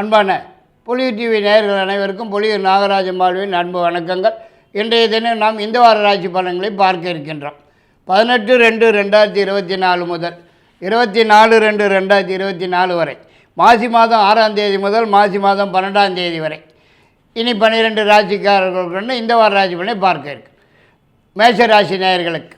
அன்பான புலியூர் டிவி நேயர்கள் அனைவருக்கும் புலியூர் நாகராஜன் வாழ்வின் அன்பு வணக்கங்கள். இன்றைய தினம் நாம் இந்த வார ராசி பலன்களை பார்க்க இருக்கின்றோம். 18/2/2024 முதல் 24/2/2024 வரை, மாசி மாதம் 6ஆம் தேதி முதல் மாசி மாதம் 12ஆம் தேதி வரை இனி 12 ராசிக்காரர்களுக்கு இந்த வார ராசி பலனை பார்க்க இருக்கு. மேஷ ராசி நேயர்களுக்கு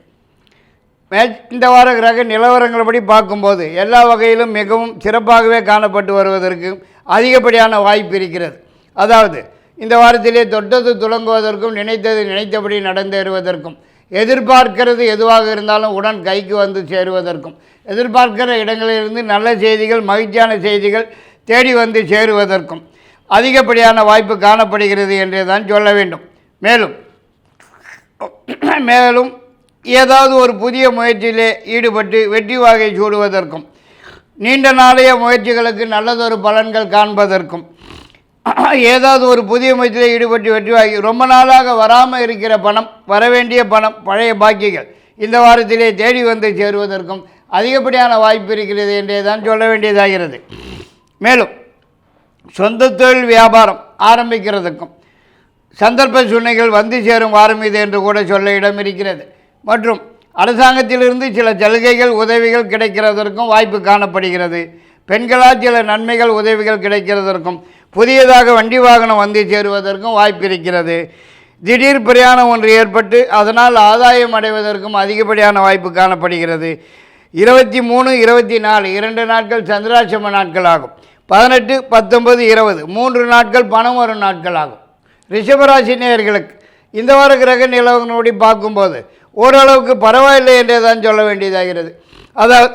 இந்த வார கிரக நிலவரங்கள்படி பார்க்கும்போது எல்லா வகையிலும் மிகவும் சிறப்பாகவே காணப்பட்டு வருவதற்கு அதிகப்படியான வாய்ப்பு இருக்கிறது. அதாவது இந்த வாரத்திலே தொட்டது துலங்குவதற்கும் நினைத்தது நினைத்தபடி நடந்தேறுவதற்கும், எதிர்பார்க்கிறது எதுவாக இருந்தாலும் உடன் கைக்கு வந்து சேருவதற்கும், எதிர்பார்க்கிற இடங்களிலிருந்து நல்ல செய்திகள் மகிழ்ச்சியான செய்திகள் தேடி வந்து சேருவதற்கும் அதிகப்படியான வாய்ப்பு காணப்படுகிறது என்றே தான் சொல்ல வேண்டும். மேலும் ஏதாவது ஒரு புதிய முயற்சியிலே ஈடுபட்டு வெற்றி வாகை சூடுவதற்கும், நீண்ட நாளைய முயற்சிகளுக்கு நல்லதொரு பலன்கள் காண்பதற்கும், ஏதாவது ஒரு புதிய முயற்சியில் ஈடுபட்டு வெற்றி வாகி ரொம்ப நாளாக வராமல் இருக்கிற பணம், வரவேண்டிய பணம், பழைய பாக்கிகள் இந்த வாரத்திலே தேடி வந்து சேருவதற்கும் அதிகப்படியான வாய்ப்பு இருக்கிறது என்றே தான் சொல்ல வேண்டியதாகிறது. மேலும் சொந்த தொழில் வியாபாரம் ஆரம்பிக்கிறதுக்கும் சந்தர்ப்ப சூழ்நிலைகள் வந்து சேரும் வாரம் இது என்று கூட சொல்ல இடம் இருக்கிறது. மற்றும் அரசாங்கத்திலிருந்து சில சலுகைகள் உதவிகள் கிடைக்கிறதற்கும் வாய்ப்பு காணப்படுகிறது. பெண்களால் சில நன்மைகள் உதவிகள் கிடைக்கிறதற்கும், புதியதாக வண்டி வாகனம் வந்து சேருவதற்கும் வாய்ப்பு இருக்கிறது. திடீர் பிரயாணம் ஒன்று ஏற்பட்டு அதனால் ஆதாயம் அடைவதற்கும் அதிகப்படியான வாய்ப்பு காணப்படுகிறது. 23, 24 2 நாட்கள் சந்திராசிரம நாட்கள் ஆகும். 18, 19, 20 3 நாட்கள் பணம் வரும் நாட்கள் ஆகும். ரிஷபராசி நேயர்களுக்கு இந்த வார கிரக நிலவரங்களோடு பார்க்கும்போது ஓரளவுக்கு பரவாயில்லை என்றே தான் சொல்ல வேண்டியதாகிறது. அதாவது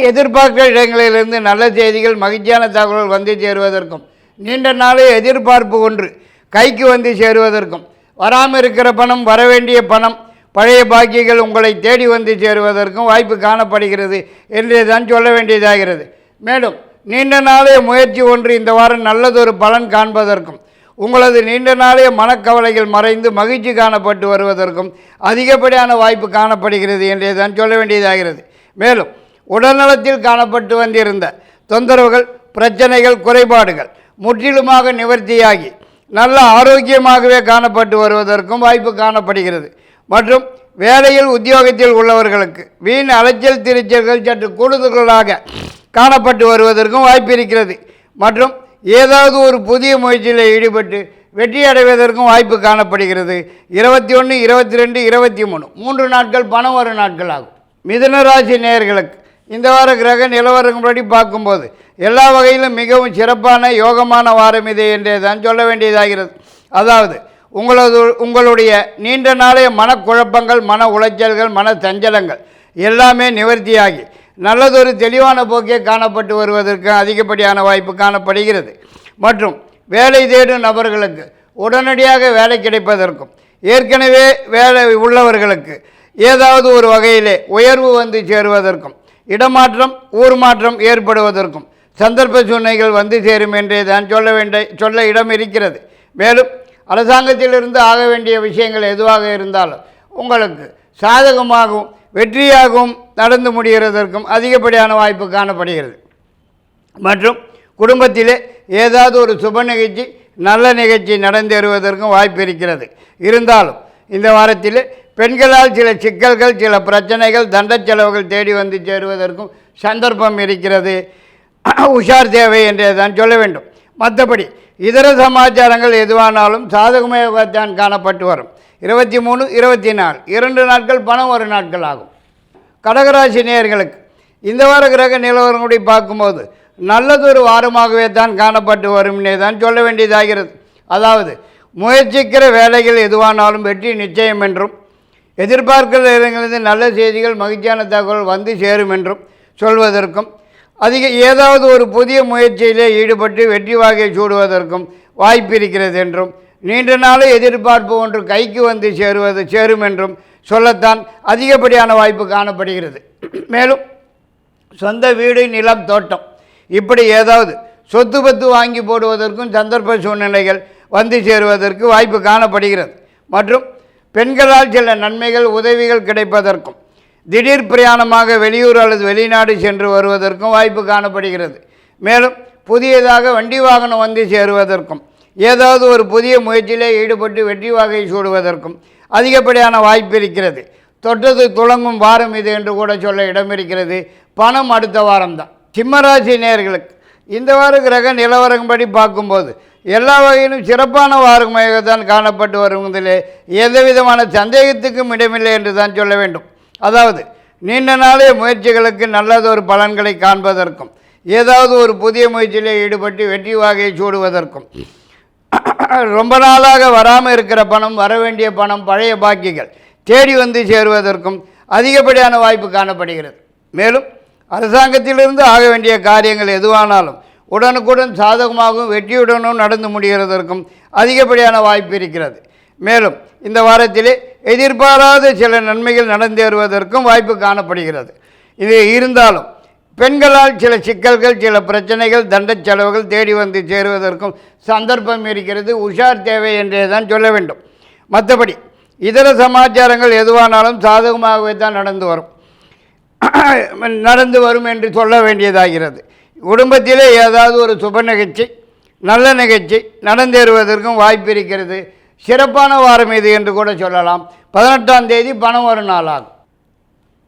எதிர்பார்க்கிற இடங்களிலிருந்து நல்ல செய்திகள் மகிழ்ச்சியான தகவல்கள் வந்து சேருவதற்கும், நீண்ட நாளே எதிர்பார்ப்பு ஒன்று கைக்கு வந்து சேருவதற்கும், வராமல் இருக்கிற பணம், வரவேண்டிய பணம், பழைய பாக்கியங்கள் உங்களை தேடி வந்து சேருவதற்கும் வாய்ப்பு காணப்படுகிறது என்றே தான் சொல்ல வேண்டியதாகிறது. மேலும் நீண்ட நாளைய முயற்சி ஒன்று இந்த வாரம் நல்லதொரு பலன் காண்பதற்கும், உங்களது நீண்ட நாளைய மனக்கவலைகள் மறைந்து மகிழ்ச்சி காணப்பட்டு வருவதற்கும் அதிகப்படியான வாய்ப்பு காணப்படுகிறது என்றே தான் சொல்ல வேண்டியதாகிறது. மேலும் உடல்நலத்தில் காணப்பட்டு வந்திருந்த தொந்தரவுகள், பிரச்சனைகள், குறைபாடுகள் முற்றிலுமாக நிவர்த்தியாகி நல்ல ஆரோக்கியமாகவே காணப்பட்டு வருவதற்கும் வாய்ப்பு காணப்படுகிறது. மற்றும் வேலையில் உத்தியோகத்தில் உள்ளவர்களுக்கு வீண் அலைச்சல் திருச்சல்கள் சற்று கூடுதல்களாக காணப்பட்டு வருவதற்கும் வாய்ப்பு இருக்கிறது. மற்றும் ஏதாவது ஒரு புதிய முயற்சியில் ஈடுபட்டு வெற்றி அடைவதற்கும் வாய்ப்பு காணப்படுகிறது. 21, 22, 23 3 நாட்கள் பணம் வரும் நாட்கள் ஆகும். மிதுன ராசி நேயர்களுக்கு இந்த வார கிரக நிலவரங்களபடி பார்க்கும்போது எல்லா வகையிலும் மிகவும் சிறப்பான யோகமான வாரம் இது என்றே தான் சொல்ல வேண்டியதாகிறது. அதாவது உங்களுடைய நீண்ட நாளைய மனக்குழப்பங்கள், மன உளைச்சல்கள், மன சஞ்சலங்கள் எல்லாமே நிவர்த்தியாகி நல்லதொரு தெளிவான போக்கே காணப்பட்டு வருவதற்கு அதிகப்படியான வாய்ப்பு காணப்படுகிறது. மற்றும் வேலை தேடும் நபர்களுக்கு உடனடியாக வேலை கிடைப்பதற்கும், ஏற்கனவே வேலை உள்ளவர்களுக்கு ஏதாவது ஒரு வகையிலே உயர்வு வந்து சேருவதற்கும், இடமாற்றம், ஊர் மாற்றம் ஏற்படுவதற்கும் சந்தர்ப்ப சூழ்நிலைகள் வந்து சேரும் என்றே தான் சொல்ல இடம் இருக்கிறது. மேலும் அரசாங்கத்திலிருந்து ஆக வேண்டிய விஷயங்கள் எதுவாக இருந்தாலும் உங்களுக்கு சாதகமாகவும் வெற்றியாகவும் நடந்து முடிகிறதற்கும் அதிகப்படியான வாய்ப்பு காணப்படுகிறது. மற்றும் குடும்பத்திலே ஏதாவது ஒரு சுப நிகழ்ச்சி, நல்ல நிகழ்ச்சி நடந்தேறுவதற்கும் வாய்ப்பு இருக்கிறது. இருந்தாலும் இந்த வாரத்தில் பெண்களால் சில சிக்கல்கள், சில பிரச்சனைகள், தண்ட செலவுகள் தேடி வந்து சேருவதற்கும் சந்தர்ப்பம் இருக்கிறது. உஷார் தேவை என்றே தான் சொல்ல வேண்டும். மற்றபடி இதர சமாச்சாரங்கள் எதுவானாலும் சாதகமாகத்தான் காணப்பட்டு வரும். 23, 24 2 நாட்கள் பணம் ஒரு நாட்கள் ஆகும். கடகராசி நேயர்களுக்கு இந்த வார கிரக நிலவரங்களை பார்க்கும்போது நல்லதொரு வாரமாகவே தான் காணப்பட்டு வரும்னே தான் சொல்ல வேண்டியதாகிறது. அதாவது முயற்சிக்கிற வேலைகள் எதுவானாலும் வெற்றி நிச்சயம் என்றும், எதிர்பார்க்கிற இடங்களிலிருந்து நல்ல செய்திகள் மகிழ்ச்சியான தகவல் வந்து சேரும் என்றும் சொல்வதற்கும், ஏதாவது ஒரு புதிய முயற்சியிலே ஈடுபட்டு வெற்றி வாகை சூடுவதற்கும் வாய்ப்பு இருக்கிறது என்றும், நீண்ட நாளே எதிர்பார்ப்பு ஒன்று கைக்கு வந்து சேரும் என்றும் சொல்லத்தான் அதிகப்படியான வாய்ப்பு காணப்படுகிறது. மேலும் சொந்த வீடு, நிலம், தோட்டம் இப்படி ஏதாவது சொத்து பத்து வாங்கி போடுவதற்கும் சந்தர்ப்ப சூழ்நிலைகள் வந்து சேருவதற்கு வாய்ப்பு காணப்படுகிறது. மற்றும் பெண்களால் சில நன்மைகள் உதவிகள் கிடைப்பதற்கும், திடீர் பிரயாணமாக வெளியூர் அல்லது வெளிநாடு சென்று வருவதற்கும் வாய்ப்பு காணப்படுகிறது. மேலும் புதியதாக வண்டி வாகனம் வந்து சேருவதற்கும் ஏதாவது ஒரு புதிய முயற்சியிலே ஈடுபட்டு வெற்றி வாகை சூடுவதற்கும் அதிகப்படியான வாய்ப்பு இருக்கிறது. தொட்டது துளங்கும் வாரம் இது என்று கூட சொல்ல இடம் இருக்கிறது. பணம் அடுத்த வாரம்தான். சிம்மராசி நேயர்களுக்கு இந்த வார கிரக நிலவரம்படி பார்க்கும்போது எல்லா வகையிலும் சிறப்பான வாரமாக தான் காணப்பட்டு வருவதிலே எந்தவிதமான சந்தேகத்துக்கும் இடமில்லை என்று தான் சொல்ல வேண்டும். அதாவது நீண்ட நாளைய முயற்சிகளுக்கு நல்லதொரு பலன்களை காண்பதற்கும் ஏதாவது ஒரு புதிய முயற்சியிலே ஈடுபட்டு வெற்றி வாகையை சூடுவதற்கும் ரொம்ப நாளாக வராமல் இருக்கிற பணம், வரவேண்டிய பணம், பழைய பாக்கிகள் தேடி வந்து சேருவதற்கும் அதிகப்படியான வாய்ப்பு காணப்படுகிறது. மேலும் அரசாங்கத்திலிருந்து ஆக வேண்டிய காரியங்கள் எதுவானாலும் உடனுக்குடன் சாதகமாகவும் வெற்றியுடனும் நடந்து முடிகிறதற்கும் அதிகப்படியான வாய்ப்பு இருக்கிறது. மேலும் இந்த வாரத்திலே எதிர்பாராத சில நன்மைகள் நடந்தேறுவதற்கும் வாய்ப்பு காணப்படுகிறது. இது இருந்தாலும் பெண்களால் சில சிக்கல்கள், சில பிரச்சனைகள், தண்ட செலவுகள் தேடி வந்து சேருவதற்கும் சந்தர்ப்பம் இருக்கிறது. உஷார் தேவை என்றே தான் சொல்ல வேண்டும். மற்றபடி இதர சமாச்சாரங்கள் எதுவானாலும் சாதகமாகவே தான் நடந்து வரும் என்று சொல்ல வேண்டியதாகிறது. குடும்பத்திலே ஏதாவது ஒரு சுப நிகழ்ச்சி, நல்ல நிகழ்ச்சி நடந்தேறுவதற்கும் வாய்ப்பு இருக்கிறது. சிறப்பான வாரம் இது என்று கூட சொல்லலாம். 18ஆம் தேதி பணம் வரும் நாளாகும்.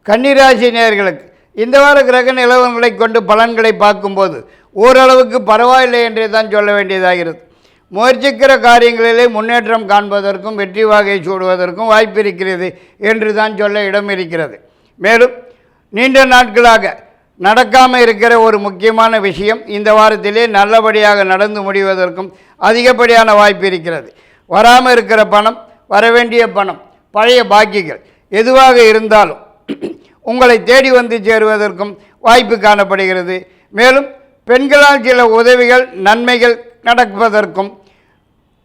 கன்னிராசி நேயர்களுக்கு இந்த வார கிரக நிலவரங்களை கொண்டு பலன்களை பார்க்கும்போது ஓரளவுக்கு பரவாயில்லை என்றே தான் சொல்ல வேண்டியதாகிறது. முயற்சிக்கிற காரியங்களிலே முன்னேற்றம் காண்பதற்கும் வெற்றி வாகை சூடுவதற்கும் வாய்ப்பு இருக்கிறது என்று தான் சொல்ல இடம் இருக்கிறது. மேலும் நீண்ட நாட்களாக நடக்காமல் இருக்கிற ஒரு முக்கியமான விஷயம் இந்த வாரத்திலே நல்லபடியாக நடந்து முடிவதற்கும் அதிகப்படியான வாய்ப்பு இருக்கிறது. வராமல் இருக்கிற பணம், வரவேண்டிய பணம், பழைய பாக்கிகள் எதுவாக இருந்தாலும் உங்களை தேடி வந்து சேருவதற்கும் வாய்ப்பு காணப்படுகிறது. மேலும் பெண்களால் சில உதவிகள், நன்மைகள் நடப்பதற்கும்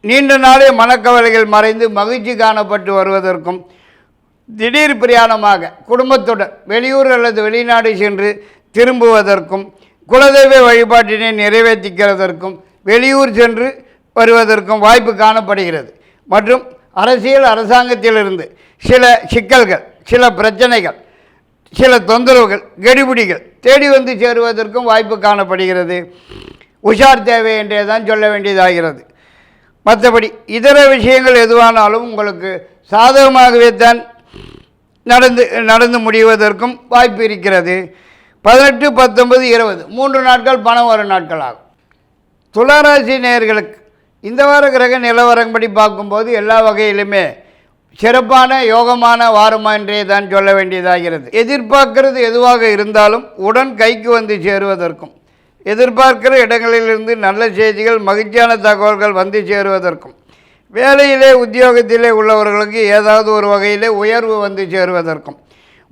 நீண்ட நாளே மனக்கவலைகள் மறைந்து மகிழ்ச்சி காணப்பட்டு வருவதற்கும் திடீர் பிரயாணமாக குடும்பத்துடன் வெளியூர் அல்லது வெளிநாடு சென்று திரும்புவதற்கும் குலதெய்வ வழிபாட்டினை நிறைவேற்றிக்கிறதற்கும் வெளியூர் சென்று வருவதற்கும் வாய்ப்பு காணப்படுகிறது. மற்றும் அரசாங்கத்திலிருந்து சில சிக்கல்கள், சில பிரச்சனைகள், சில தொந்தரவுகள், கெடிபிடிகள் தேடி வந்து சேருவதற்கும் வாய்ப்பு காணப்படுகிறது. உஷார் தேவை என்றே தான் சொல்ல வேண்டியதாகிறது. மற்றபடி இதர விஷயங்கள் எதுவானாலும் உங்களுக்கு சாதகமாகவே தான் நடந்து முடிவதற்கும் வாய்ப்பு இருக்கிறது. 18, 19, 20 3 நாட்கள் பணம் வரும் நாட்கள் ஆகும். துளாராசி நேயர்களுக்கு இந்த வார கிரக நிலவரப்படி பார்க்கும்போது எல்லா வகையிலுமே சிறப்பான யோகமான வாரமா என்றே தான் சொல்ல வேண்டியதாகிறது. எதிர்பார்க்கிறது எதுவாக இருந்தாலும் உடன் கைக்கு வந்து சேருவதற்கும் எதிர்பார்க்கிற இடங்களிலிருந்து நல்ல செய்திகள், மகிழ்ச்சியான தகவல்கள் வந்து சேருவதற்கும் வேலையிலே உத்தியோகத்திலே உள்ளவர்களுக்கு ஏதாவது ஒரு வகையிலே உயர்வு வந்து சேருவதற்கும்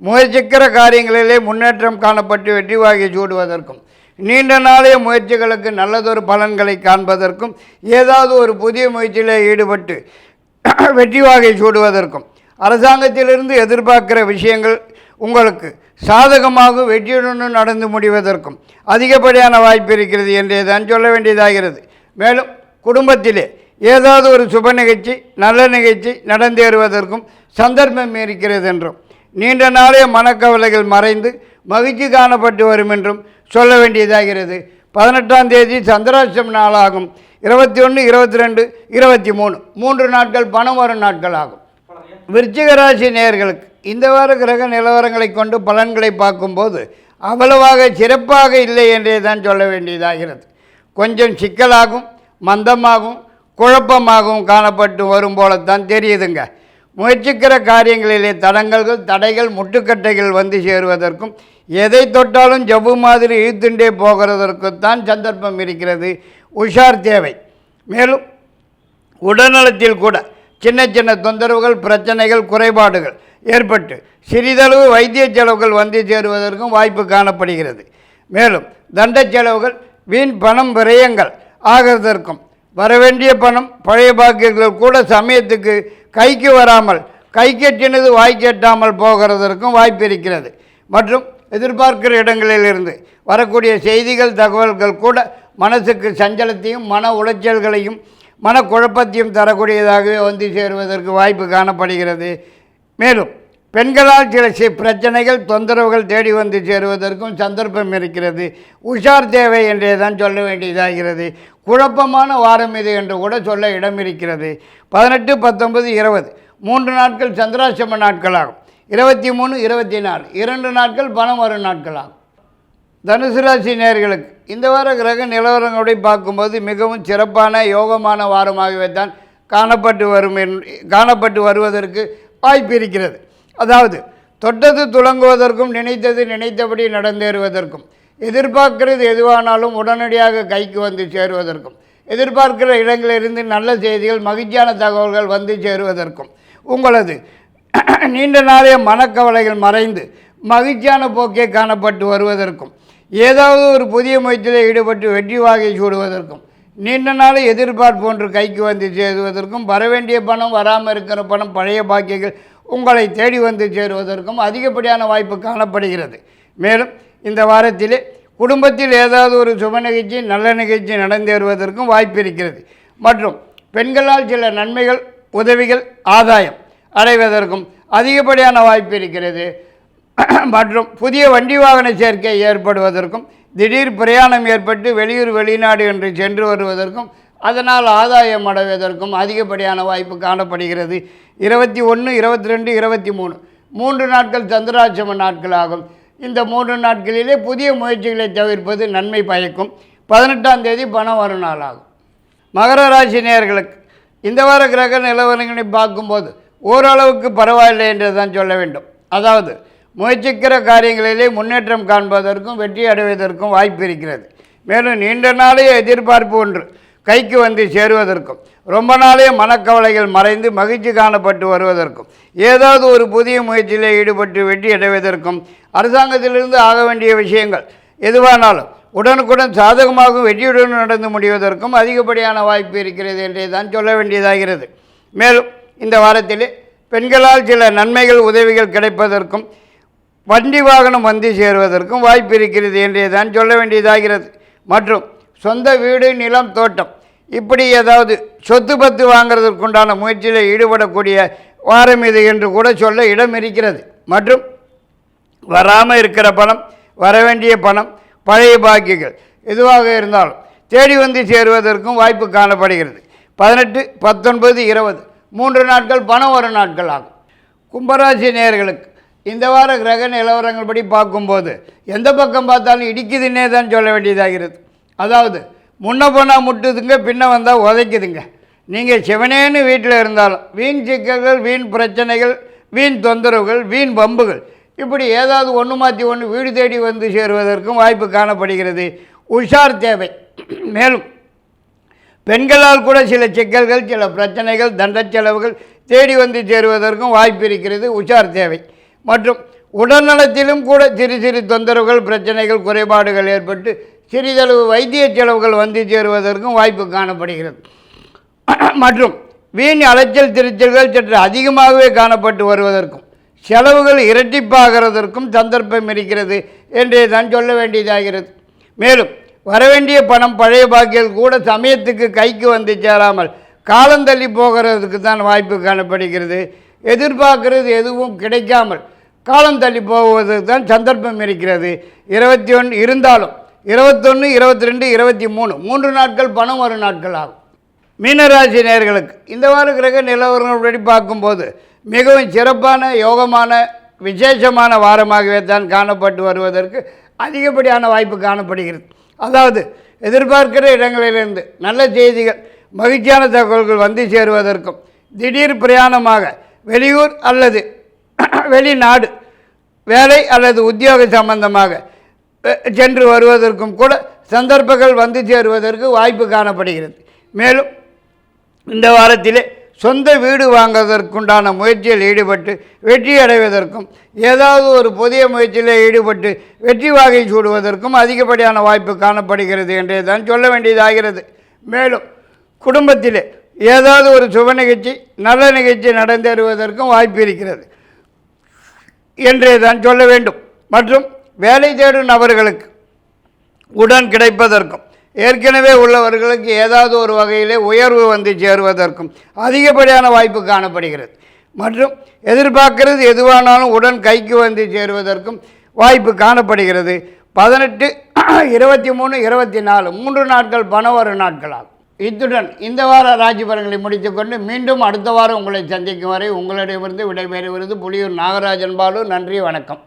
முயற்சிக்கிற காரியங்களிலே முன்னேற்றம் காணப்பட்டு வெற்றி வாகை சூடுவதற்கும் நீண்ட நாளைய முயற்சிகளுக்கு நல்லதொரு பலன்களை காண்பதற்கும் ஏதாவது ஒரு புதிய முயற்சியிலே ஈடுபட்டு வெற்றி வாகை சூடுவதற்கும் அரசாங்கத்திலிருந்து எதிர்பார்க்கிற விஷயங்கள் உங்களுக்கு சாதகமாக வெற்றியுடன் நடந்து முடிவதற்கும் அதிகப்படியான வாய்ப்பு இருக்கிறது என்றே தான் சொல்ல வேண்டியதாகிறது. மேலும் குடும்பத்திலே ஏதாவது ஒரு சுப நிகழ்ச்சி, நல்ல நிகழ்ச்சி நடந்தேறுவதற்கும் சந்தர்ப்பம் இருக்கிறது என்றும் நீண்ட நாளைய மனக்கவலைகள் மறைந்து மகிழ்ச்சி காணப்பட்டு வரும் என்றும் சொல்ல வேண்டியதாகிறது. 18ஆம் தேதி சந்திராஷ்டம நாளாகும். 21, 22, 23 3 நாட்கள் பணம் வரும் நாட்கள் ஆகும். விருச்சிக ராசி நேயர்களுக்கு இந்த வார கிரக நிலவரங்களை கொண்டு பலன்களை பார்க்கும்போது அவ்வளவாக சிறப்பாக இல்லை என்றே தான் சொல்ல வேண்டியதாகிறது. கொஞ்சம் சிக்கலாகும், மந்தமாகவும் குழப்பமாகவும் காணப்பட்டு வரும் போலத்தான் தெரியுதுங்க. முயற்சிக்கிற காரியங்களிலே தடைகள், முட்டுக்கட்டைகள் வந்து சேருவதற்கும் எதை தொட்டாலும் ஜவ்வு மாதிரி இழுத்துண்டே போகிறதற்குத்தான் சந்தர்ப்பம் இருக்கிறது. உஷார் தேவை. மேலும் உடல்நலத்தில் கூட சின்ன சின்ன தொந்தரவுகள், பிரச்சனைகள், குறைபாடுகள் ஏற்பட்டு சிறிதளவு வைத்திய செலவுகள் வந்து சேருவதற்கும் வாய்ப்பு காணப்படுகிறது. மேலும் தண்ட செலவுகள், வீண் பணம் விரயங்கள் ஆகிறதற்கும் வரவேண்டிய பணம், பழைய பாக்கியங்கள் கூட சமயத்துக்கு கைக்கு வராமல் கைக்கெட்டினது வாய்க்கெட்டாமல் போகிறதற்கும் வாய்ப்பு இருக்கிறது. மற்றும் எதிர்பார்க்கிற இடங்களிலிருந்து வரக்கூடிய செய்திகள், தகவல்கள் கூட மனசுக்கு சஞ்சலத்தையும் மன உளைச்சல்களையும் மனக்குழப்பத்தையும் தரக்கூடியதாகவே வந்து சேருவதற்கு வாய்ப்பு காணப்படுகிறது. மேலும் பெண்களால் சில பிரச்சனைகள் தொந்தரவுகள் தேடி வந்து சேருவதற்கும் சந்தர்ப்பம் இருக்கிறது. உஷார் தேவை என்றே தான் சொல்ல வேண்டியதாகிறது. குழப்பமான வாரம் இது என்று கூட சொல்ல இடம் இருக்கிறது. 18, 19, 20 3 நாட்கள் சந்திராசிரம நாட்களாகும். 23, 24 2 நாட்கள் பணம் வரும் நாட்களாகும். தனுசு ராசி நேயர்களுக்கு இந்த வார கிரக நிலவரங்களை பார்க்கும்போது மிகவும் சிறப்பான யோகமான வாரமாகவே தான் காணப்பட்டு வருவதற்கு வாய்ப்பு இருக்கிறது. அதாவது தொட்டது துலங்குவதற்கும் நினைத்தது நினைத்தபடி நடந்தேறுவதற்கும், எதிர்பார்க்கிறது எதுவானாலும் உடனடியாக கைக்கு வந்து சேருவதற்கும், எதிர்பார்க்கிற இடங்களிலிருந்து நல்ல செய்திகள் மகிழ்ச்சியான தகவல்கள் வந்து சேருவதற்கும், உங்களது நீண்ட நாளைய மனக்கவலைகள் மறைந்து மகிழ்ச்சியான போக்கே காணப்பட்டு வருவதற்கும், ஏதாவது ஒரு புதிய முயற்சியில் ஈடுபட்டு வெற்றி வாகை சூடுவதற்கும், நீண்ட நாளை எதிர்பார்ப்பு ஒன்று கைக்கு வந்து சேருவதற்கும், வரவேண்டிய பணம் வராமல் இருக்கிற பணம் பழைய பாக்கியங்கள் உங்களை தேடி வந்து சேருவதற்கும் அதிகப்படியான வாய்ப்பு காணப்படுகிறது. மேலும் இந்த வாரத்திலே குடும்பத்தில் ஏதாவது ஒரு சுப நிகழ்ச்சி நல்ல நிகழ்ச்சி நடந்தேறுவதற்கும் வாய்ப்பு இருக்கிறது. மற்றும் பெண்களால் சில நன்மைகள் உதவிகள் ஆதாயம் அடைவதற்கும் அதிகப்படியான வாய்ப்பு இருக்கிறது. மற்றும் புதிய வண்டி வாகன சேர்க்கை ஏற்படுவதற்கும், திடீர் பிரயாணம் ஏற்பட்டு வெளியூர் வெளிநாடு என்று சென்று வருவதற்கும், அதனால் ஆதாயம் அடைவதற்கும் அதிகப்படியான வாய்ப்பு காணப்படுகிறது. 21, 22, 23 3 நாட்கள் சந்திராசிரம நாட்களாகும். இந்த 3 நாட்களிலே புதிய முயற்சிகளை தவிர்ப்பது நன்மை பயக்கும். 18ஆம் தேதி பணம் வரும் நாளாகும். மகர ராசி நேயர்களுக்கு இந்த வார கிரக நிலவரங்களை பார்க்கும்போது ஓரளவுக்கு பரவாயில்லை என்று தான் சொல்ல வேண்டும். அதாவது முயற்சிக்கிற காரியங்களிலே முன்னேற்றம் காண்பதற்கும் வெற்றி அடைவதற்கும் வாய்ப்பு இருக்கிறது. மேலும் நீண்ட நாளைய எதிர்பார்ப்பு ஒன்று கைக்கு வந்து சேருவதற்கும், ரொம்ப நாளைய மனக்கவலைகள் மறைந்து மகிழ்ச்சி காணப்பட்டு வருவதற்கும், ஏதாவது ஒரு புதிய முயற்சியில் ஈடுபட்டு வெற்றி அடைவதற்கும், அரசாங்கத்திலிருந்து ஆக வேண்டிய விஷயங்கள் எதுவானாலும் உடனுக்குடன் சாதகமாகவும் வெற்றியுடன் நடந்து முடிவதற்கும் அதிகப்படியான வாய்ப்பு இருக்கிறது என்றே தான் சொல்ல வேண்டியதாகிறது. மேலும் இந்த வாரத்திலே பெண்களால் சில நன்மைகள் உதவிகள் கிடைப்பதற்கும், வண்டி வாகனம் வந்து சேருவதற்கும் வாய்ப்பு இருக்கிறது என்றே தான் சொல்ல வேண்டியதாகிறது. மற்றும் சொந்த வீடு நிலம் தோட்டம் இப்படி ஏதாவது சொத்து பத்து வாங்கிறதுக்குண்டான முயற்சியில் ஈடுபடக்கூடிய வாரம் இது என்று கூட சொல்ல இடம் இருக்கிறது. மற்றும் வராமல் இருக்கிற பணம், வரவேண்டிய பணம், பழைய பாக்கியங்கள் எதுவாக இருந்தாலும் தேடி வந்து சேருவதற்கும் வாய்ப்பு காணப்படுகிறது. 18, 19, 20 3 நாட்கள் பணம் வரும் நாட்கள் ஆகும். கும்பராசி நேயர்களுக்கு இந்த வார கிரக நிலவரங்கள் படி பார்க்கும்போது எந்த பக்கம் பார்த்தாலும் இடிக்குதுன்னே தான் சொல்ல வேண்டியதாகிறது. அதாவது முன்ன போனால் முட்டுதுங்க, பின்ன வந்தால் உதைக்குதுங்க. நீங்கள் சிவனேன்னு வீட்டில் இருந்தாலும் வீண் சிக்கல்கள், வீண் பிரச்சனைகள், வீண் தொந்தரவுகள், வீண் பம்புகள் இப்படி ஏதாவது ஒன்று மாற்றி ஒன்று வீடு தேடி வந்து சேருவதற்கும் வாய்ப்பு காணப்படுகிறது. உஷார் தேவை. மேலும் பெண்களால் கூட சில சிக்கல்கள், சில பிரச்சனைகள், தண்ட செலவுகள் தேடி வந்து சேருவதற்கும் வாய்ப்பு இருக்கிறது. உஷார் தேவை. மற்றும் உடல்நலத்திலும் கூட சிறு சிறு தொந்தரவுகள், பிரச்சனைகள், குறைபாடுகள் ஏற்பட்டு சிறிதளவு வைத்திய செலவுகள் வந்து சேருவதற்கும் வாய்ப்பு காணப்படுகிறது. மற்றும் வீண் அலைச்சல் திருச்சல்கள் சற்று அதிகமாகவே காணப்பட்டு வருவதற்கும், செலவுகள் இரட்டிப்பாகிறதற்கும் சந்தர்ப்பம் இருக்கிறது என்றே தான் சொல்ல வேண்டியதாகிறது. மேலும் வரவேண்டிய பணம், பழைய பாக்கியல் கூட சமயத்துக்கு கைக்கு வந்து சேராமல் காலந்தள்ளி போகிறதுக்கு தான் வாய்ப்பு காணப்படுகிறது. எதிர்பார்க்கிறது எதுவும் கிடைக்காமல் காலம் தள்ளி போவதற்கு தான் சந்தர்ப்பம் இருக்கிறது. 21 இருந்தாலும் 21, 22, 23 3 நாட்கள் பணம் வரும் நாட்கள் ஆகும். மீனராசி நேயர்களுக்கு இந்த வார கிரக நிலவரங்களப்படி பார்க்கும்போது மிகவும் சிறப்பான யோகமான விசேஷமான வாரமாகவே தான் காணப்பட்டு வருவதற்கு அதிகப்படியான வாய்ப்பு காணப்படுகிறது. அதாவது எதிர்பார்க்கிற இடங்களிலிருந்து நல்ல செய்திகள், மகிழ்ச்சியான தகவல்கள் வந்து சேருவதற்கும், திடீர் பிரயாணமாக வெளியூர் அல்லது வெளிநாடு வேலை அல்லது உத்தியோக சம்பந்தமாக சென்று வருவதற்கும் கூட சந்தர்ப்பங்கள் வந்து சேருவதற்கு வாய்ப்பு காணப்படுகிறது. மேலும் இந்த வாரத்திலே சொந்த வீடு வாங்குவதற்குண்டான முயற்சியில் ஈடுபட்டு வெற்றி அடைவதற்கும், ஏதாவது ஒரு புதிய முயற்சியில் ஈடுபட்டு வெற்றி வாகை சூடுவதற்கும் அதிகப்படியான வாய்ப்பு காணப்படுகிறது என்றே தான் சொல்ல வேண்டியதாகிறது. மேலும் குடும்பத்திலே ஏதாவது ஒரு சுப நிகழ்ச்சி நல்ல நிகழ்ச்சி நடந்தேறுவதற்கும் வாய்ப்பு இருக்கிறது என்றே தான் சொல்ல வேண்டும். மற்றும் வேலை தேடும் நபர்களுக்கு உடன் கிடைப்பதற்கும், ஏற்கனவே உள்ளவர்களுக்கு ஏதாவது ஒரு வகையிலே உயர்வு வந்து சேருவதற்கும் அதிகப்படியான வாய்ப்பு காணப்படுகிறது. மற்றும் எதிர்பார்க்கிறது எதுவானாலும் உடன் கைக்கு வந்து சேருவதற்கும் வாய்ப்பு காணப்படுகிறது. 18, 23, 24 3 நாட்கள் பண வரும் நாட்களாகும். இத்துடன் இந்த வார ராசி பலன்களை முடித்துக்கொண்டு மீண்டும் அடுத்த வாரம் உங்களை சந்திக்கும் வரை உங்களிடமிருந்து விடைபெறுவது புலியூர் நாகராஜன் பாலு. நன்றி, வணக்கம்.